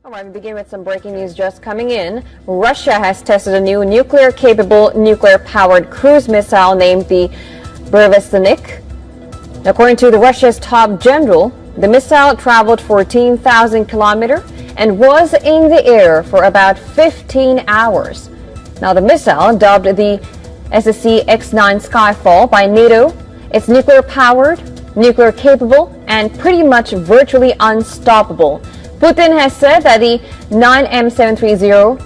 All right, we begin with some breaking news just coming in. Russia has tested a new nuclear-capable, nuclear-powered cruise missile named the WW3. According to Russia's top general, the missile traveled 14,000 kilometers and was in the air for about 15 hours. Now, the missile, dubbed the SSC-X9 Skyfall by NATO, it's nuclear-powered, nuclear-capable, and pretty much virtually unstoppable. Putin has said that the 9M730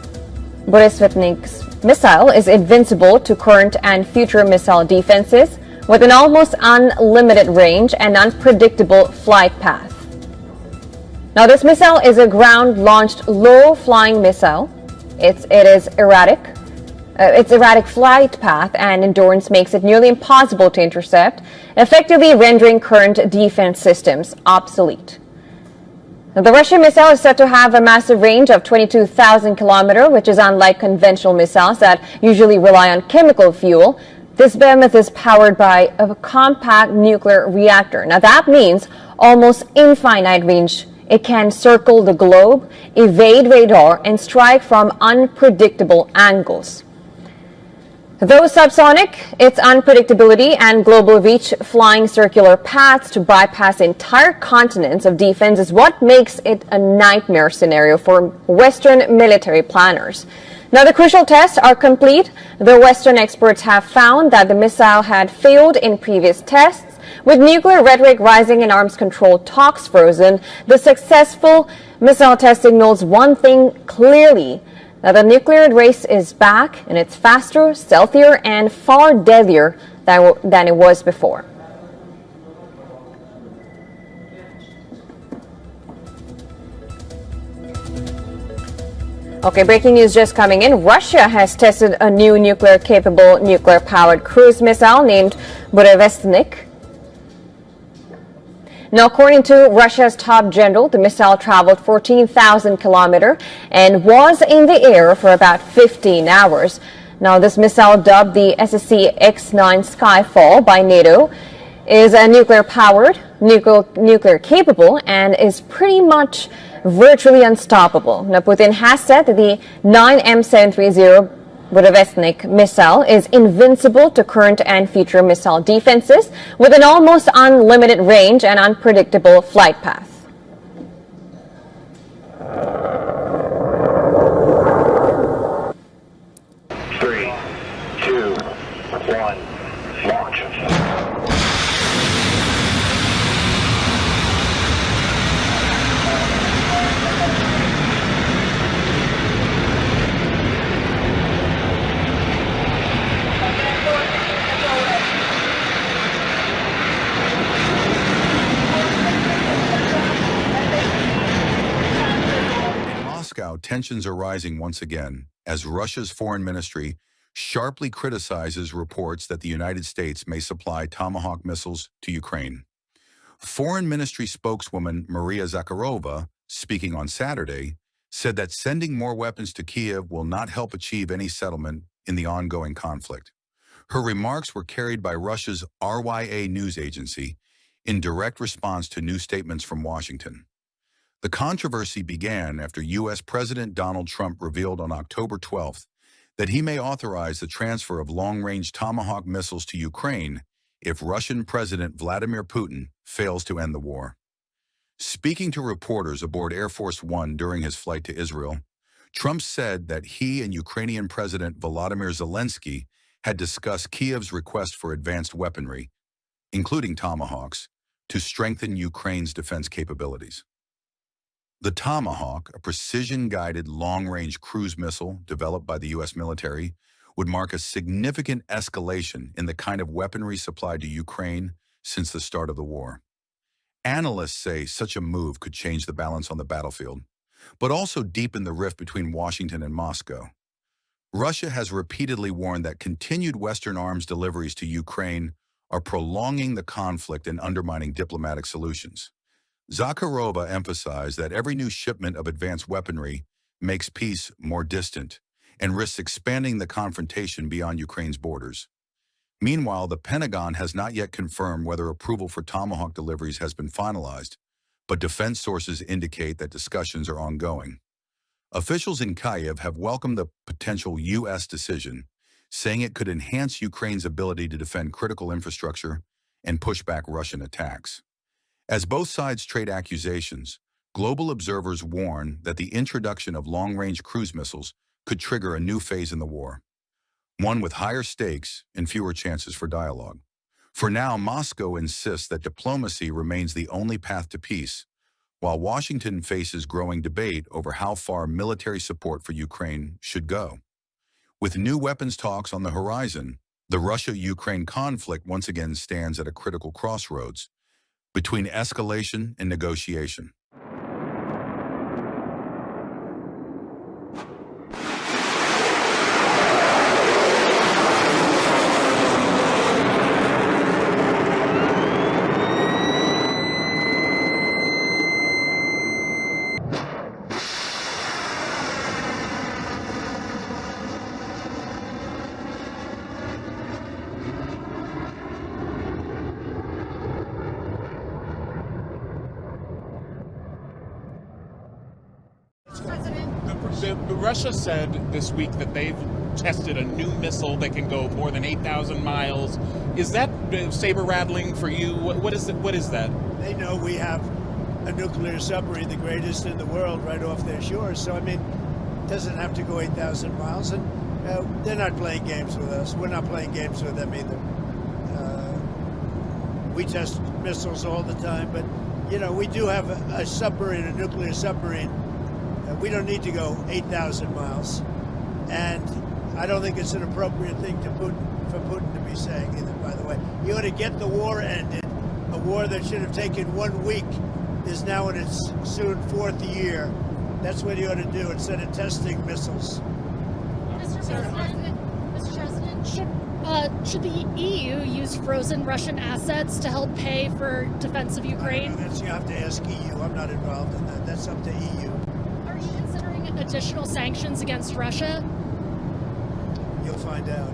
WW3 missile is invincible to current and future missile defenses, with an almost unlimited range and unpredictable flight path. Now, this missile is a ground-launched, low-flying missile. Its erratic flight path and endurance makes it nearly impossible to intercept, effectively rendering current defense systems obsolete. Now, the Russian missile is said to have a massive range of 22,000 kilometers, which is unlike conventional missiles that usually rely on chemical fuel. This behemoth is powered by a compact nuclear reactor. Now, that means almost infinite range. It can circle the globe, evade radar, and strike from unpredictable angles. Though subsonic, its unpredictability and global reach, flying circular paths to bypass entire continents of defense is what makes it a nightmare scenario for Western military planners. Now, the crucial tests are complete. The Western experts have found that the missile had failed in previous tests. With nuclear rhetoric rising and arms control talks frozen, the successful missile test signals one thing clearly: that the nuclear race is back, and it's faster, stealthier, and far deadlier than it was before. Okay, breaking news just coming in. Russia has tested a new nuclear-capable, nuclear-powered cruise missile named WW3. Now, according to Russia's top general, the missile traveled 14,000 kilometers and was in the air for about 15 hours. Now, this missile, dubbed the SSC-X9 Skyfall by NATO, is a nuclear-powered, nuclear-capable, and is pretty much virtually unstoppable. Now, Putin has said that the 9M730 WW3 missile is invincible to current and future missile defenses, with an almost unlimited range and unpredictable flight path. Three, two, one, launch. Tensions are rising once again as Russia's foreign ministry sharply criticizes reports that the United States may supply Tomahawk missiles to Ukraine. Foreign Ministry spokeswoman Maria Zakharova, speaking on Saturday, said that sending more weapons to Kyiv will not help achieve any settlement in the ongoing conflict. Her remarks were carried by Russia's RYA news agency in direct response to new statements from Washington. The controversy began after U.S. President Donald Trump revealed on October 12th that he may authorize the transfer of long-range Tomahawk missiles to Ukraine if Russian President Vladimir Putin fails to end the war. Speaking to reporters aboard Air Force One during his flight to Israel, Trump said that he and Ukrainian President Volodymyr Zelensky had discussed Kyiv's request for advanced weaponry, including Tomahawks, to strengthen Ukraine's defense capabilities. The Tomahawk, a precision-guided long-range cruise missile developed by the U.S. military, would mark a significant escalation in the kind of weaponry supplied to Ukraine since the start of the war. Analysts say such a move could change the balance on the battlefield, but also deepen the rift between Washington and Moscow. Russia has repeatedly warned that continued Western arms deliveries to Ukraine are prolonging the conflict and undermining diplomatic solutions. Zakharova emphasized that every new shipment of advanced weaponry makes peace more distant and risks expanding the confrontation beyond Ukraine's borders. Meanwhile, the Pentagon has not yet confirmed whether approval for Tomahawk deliveries has been finalized, but defense sources indicate that discussions are ongoing. Officials in Kyiv have welcomed the potential U.S. decision, saying it could enhance Ukraine's ability to defend critical infrastructure and push back Russian attacks. As both sides trade accusations, global observers warn that the introduction of long-range cruise missiles could trigger a new phase in the war, one with higher stakes and fewer chances for dialogue. For now, Moscow insists that diplomacy remains the only path to peace, while Washington faces growing debate over how far military support for Ukraine should go. With new weapons talks on the horizon, the Russia-Ukraine conflict once again stands at a critical crossroads between escalation and negotiation. Russia said this week that they've tested a new missile that can go more than 8,000 miles. Is that saber-rattling for you? What is that? They know we have a nuclear submarine, the greatest in the world, right off their shores. So, I mean, it doesn't have to go 8,000 miles. And they're not playing games with us. We're not playing games with them either. We test missiles all the time. But, you know, we do have a submarine, a nuclear submarine. We don't need to go 8,000 miles, and I don't think it's an appropriate thing for Putin to be saying either, by the way. You ought to get the war ended. A war that should have taken 1 week is now in its soon 4th year. That's what you ought to do instead of testing missiles. Mr. President, should the EU use frozen Russian assets to help pay for defense of Ukraine? You have to ask EU. I'm not involved in that. That's up to EU. Additional sanctions against Russia? You'll find out.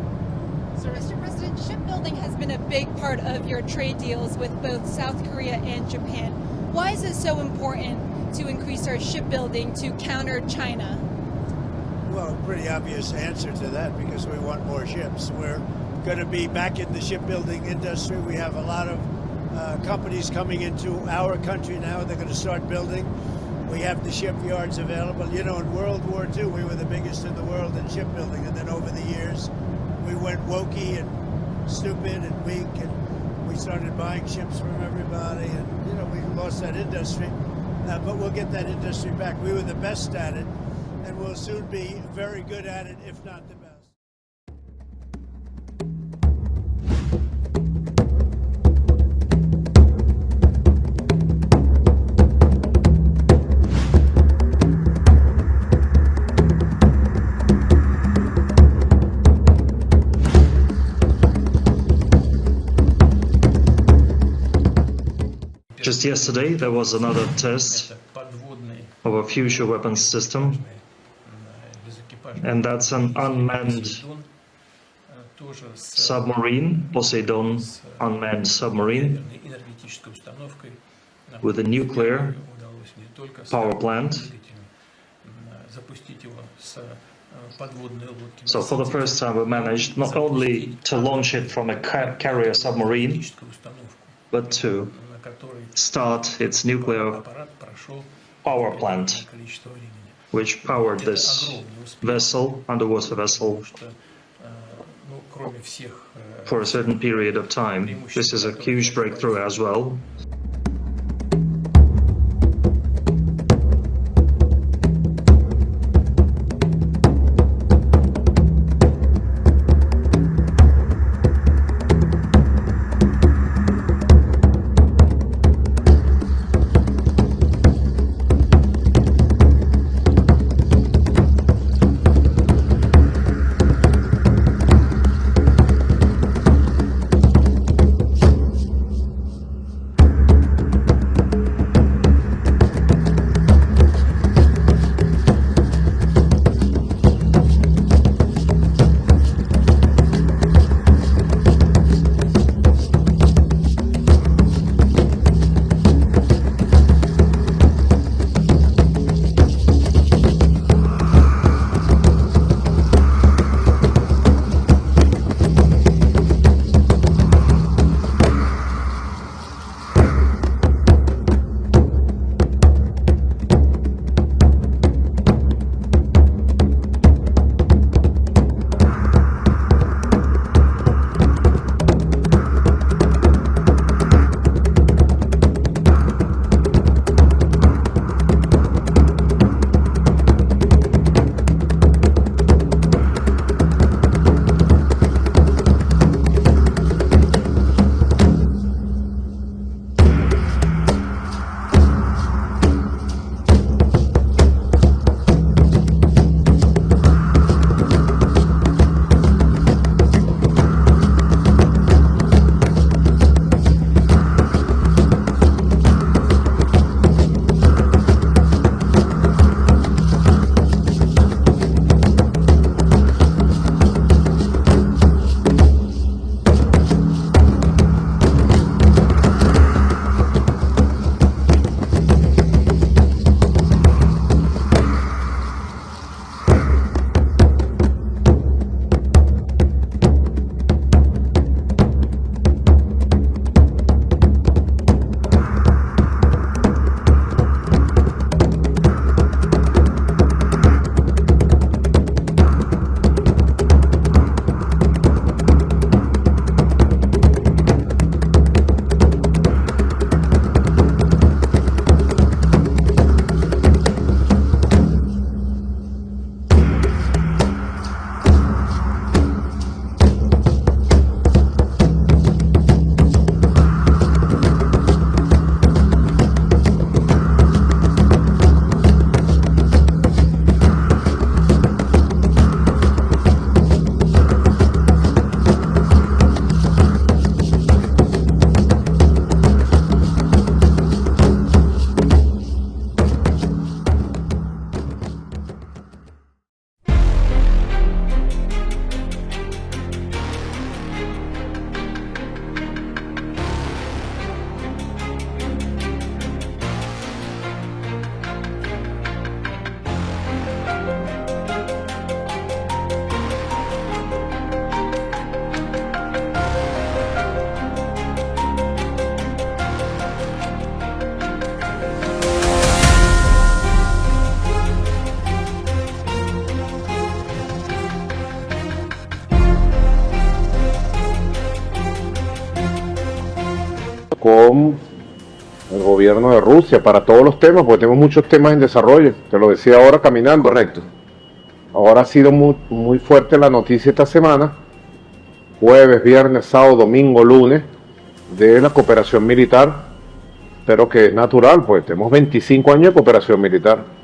So, Mr. President, shipbuilding has been a big part of your trade deals with both South Korea and Japan. Why is it so important to increase our shipbuilding to counter China? Well, a pretty obvious answer to that, because we want more ships. We're going to be back in the shipbuilding industry. We have a lot of companies coming into our country now. They're going to start building. We have the shipyards available. You know, in World War II, we were the biggest in the world in shipbuilding. And then over the years, we went wokey and stupid and weak. And we started buying ships from everybody. And, you know, we lost that industry. But we'll get that industry back. We were the best at it. And we'll soon be very good at it, if not the best. Just yesterday, there was another test of a future weapons system, and that's an unmanned submarine, Poseidon unmanned submarine, with a nuclear power plant. So for the first time, we managed not only to launch it from a carrier submarine, but to start its nuclear power plant, which powered this vessel, underwater vessel, for a certain period of time. This is a huge breakthrough as well. con el gobierno de Rusia para todos los temas, porque tenemos muchos temas en desarrollo. Te lo decía ahora caminando. Correcto. Ahora ha sido muy fuerte la noticia esta semana, jueves, viernes, sábado, domingo, lunes, de la cooperación militar, pero que es natural, pues tenemos 25 años de cooperación militar.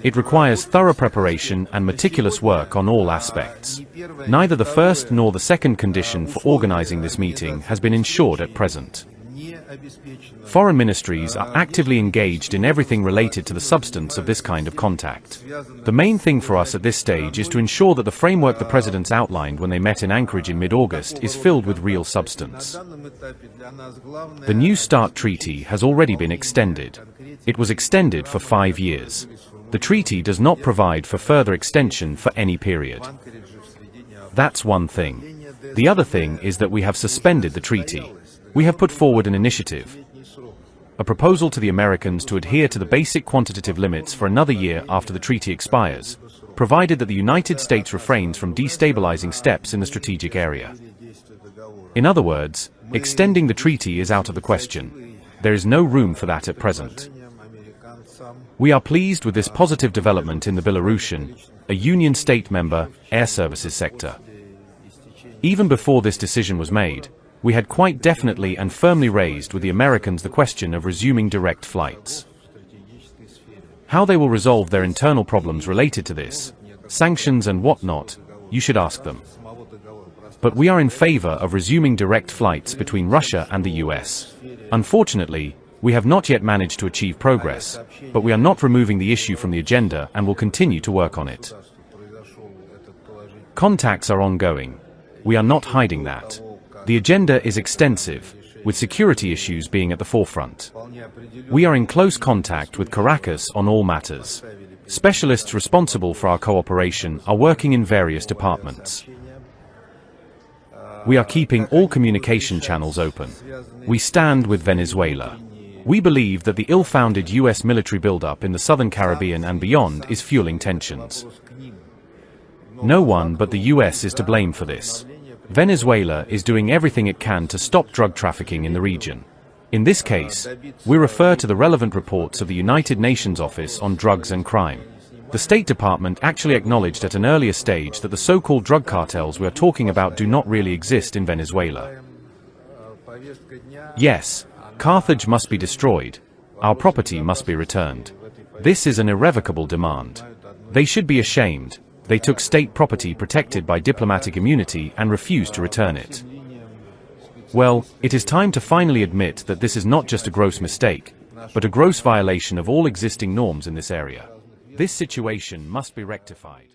It requires thorough preparation and meticulous work on all aspects. Neither the first nor the second condition for organizing this meeting has been ensured at present. Foreign ministries are actively engaged in everything related to the substance of this kind of contact. The main thing for us at this stage is to ensure that the framework the presidents outlined when they met in Anchorage in mid-August is filled with real substance. The New START treaty has already been extended. It was extended for 5 years. The treaty does not provide for further extension for any period. That's one thing. The other thing is that we have suspended the treaty. We have put forward an initiative, a proposal to the Americans to adhere to the basic quantitative limits for another year after the treaty expires, provided that the United States refrains from destabilizing steps in the strategic area. In other words, extending the treaty is out of the question. There is no room for that at present. We are pleased with this positive development in the Belarusian, a Union State member, air services sector. Even before this decision was made, we had quite definitely and firmly raised with the Americans the question of resuming direct flights. How they will resolve their internal problems related to this, sanctions and whatnot, you should ask them. But we are in favor of resuming direct flights between Russia and the US. Unfortunately, we have not yet managed to achieve progress, but we are not removing the issue from the agenda and will continue to work on it. Contacts are ongoing. We are not hiding that. The agenda is extensive, with security issues being at the forefront. We are in close contact with Caracas on all matters. Specialists responsible for our cooperation are working in various departments. We are keeping all communication channels open. We stand with Venezuela. We believe that the ill-founded US military buildup in the Southern Caribbean and beyond is fueling tensions. No one but the US is to blame for this. Venezuela is doing everything it can to stop drug trafficking in the region. In this case, we refer to the relevant reports of the United Nations Office on Drugs and Crime. The State Department actually acknowledged at an earlier stage that the so-called drug cartels we are talking about do not really exist in Venezuela. Yes, Carthage must be destroyed. Our property must be returned. This is an irrevocable demand. They should be ashamed. They took state property protected by diplomatic immunity and refused to return it. Well, it is time to finally admit that this is not just a gross mistake, but a gross violation of all existing norms in this area. This situation must be rectified.